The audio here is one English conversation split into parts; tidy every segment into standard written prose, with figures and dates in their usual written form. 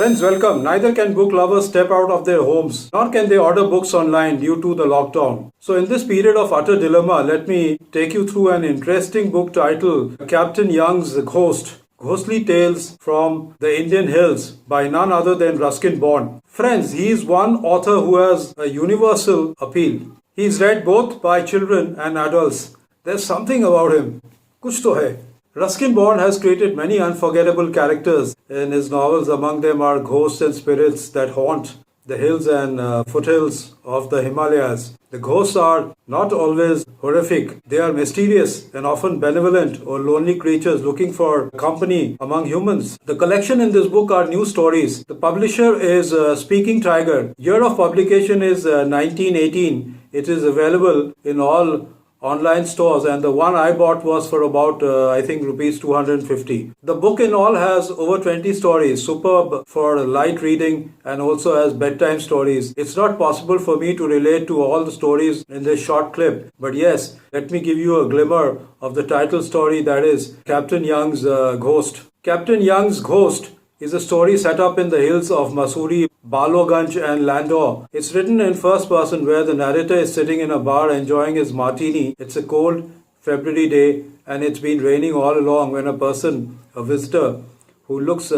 Friends, welcome. Neither can book lovers step out of their homes, nor can they order books online due to the lockdown. So, in this period of utter dilemma, let me take you through an interesting book titled Captain Young's Ghost. Ghostly Tales from the Indian Hills by none other than Ruskin Bond. Friends, he is one author who has a universal appeal. He is read both by children and adults. There's something about him. Kuch to hai. Ruskin Bond has created many unforgettable characters in his novels. Among them are ghosts and spirits that haunt the hills and foothills of the Himalayas. The ghosts are not always horrific. They are mysterious and often benevolent or lonely creatures looking for company among humans. The collection in this book are new stories. The publisher is Speaking Tiger. Year of publication is 1918. It is available in all online stores, and the one I bought was for about I think rupees 250. The book in all has over 20 stories, superb for light reading and also as bedtime stories. It's not possible for me to relate to all the stories in this short clip, but yes, let me give you a glimmer of the title story, that is Captain Young's Ghost. Captain Young's Ghost is a story set up in the hills of Mussoorie, Baloganj and Landau. It's written in first person where the narrator is sitting in a bar enjoying his martini. It's a cold February day and it's been raining all along when a visitor who looks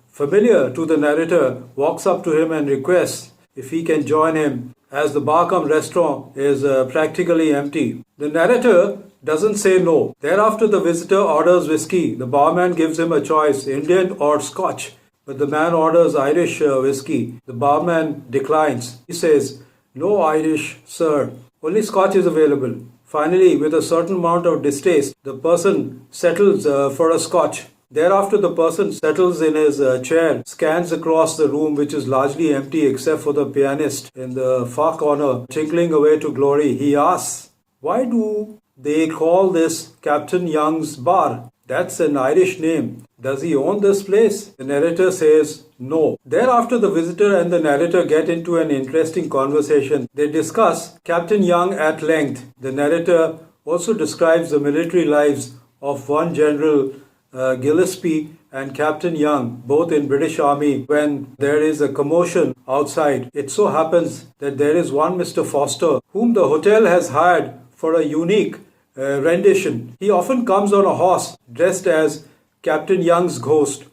familiar to the narrator, walks up to him and requests if he can join him as the bar cum restaurant is practically empty. The narrator doesn't say no. Thereafter, the visitor orders whiskey. The barman gives him a choice, Indian or Scotch. But the man orders Irish whiskey. The barman declines. He says, "No Irish, sir. Only Scotch is available." Finally, with a certain amount of distaste, the person settles for a Scotch. Thereafter, the person settles in his chair, scans across the room, which is largely empty except for the pianist in the far corner, tinkling away to glory. He asks, "Why do they call this Captain Young's bar? That's an Irish name. Does he own this place?" The narrator says no. Thereafter, the visitor and the narrator get into an interesting conversation. They discuss Captain Young at length. The narrator also describes the military lives of one General Gillespie and Captain Young, both in British Army, when there is a commotion outside. It so happens that there is one Mr. Foster whom the hotel has hired for a unique rendition. He often comes on a horse dressed as Captain Young's ghost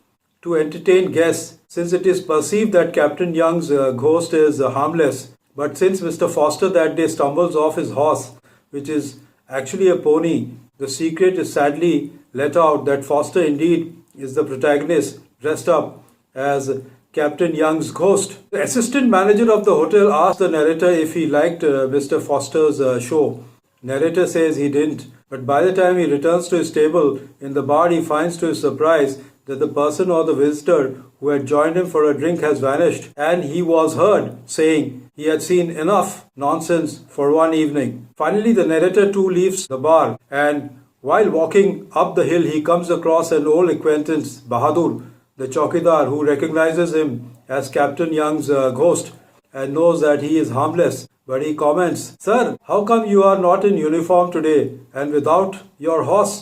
to entertain guests, since it is perceived that Captain Young's ghost is harmless. But since Mr. Foster that day stumbles off his horse, which is actually a pony, the secret is sadly let out that Foster indeed is the protagonist dressed up as Captain Young's ghost. The assistant manager of the hotel asked the narrator if he liked Mr. Foster's show. Narrator says he didn't, but by the time he returns to his table in the bar, he finds to his surprise that the person or the visitor who had joined him for a drink has vanished, and he was heard saying he had seen enough nonsense for one evening. Finally, the narrator too leaves the bar, and while walking up the hill, he comes across an old acquaintance, Bahadur, the chowkidar, who recognizes him as Captain Young's ghost and knows that he is harmless. But he comments, "Sir, how come you are not in uniform today and without your horse?"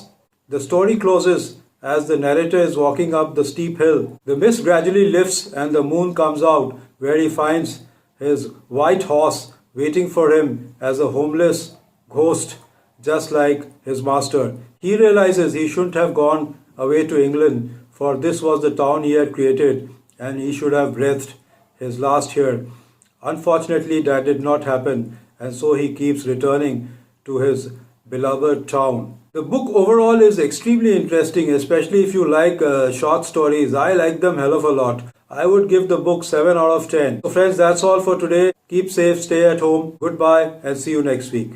The story closes as the narrator is walking up the steep hill. The mist gradually lifts and the moon comes out, where he finds his white horse waiting for him as a homeless ghost, just like his master. He realizes he shouldn't have gone away to England, for this was the town he had created and he should have breathed his last here. Unfortunately, that did not happen, and so he keeps returning to his beloved town. The book overall is extremely interesting, especially if you like short stories. I like them hell of a lot. I would give the book 7 out of 10. So friends, that's all for today. Keep safe, stay at home. Goodbye and see you next week.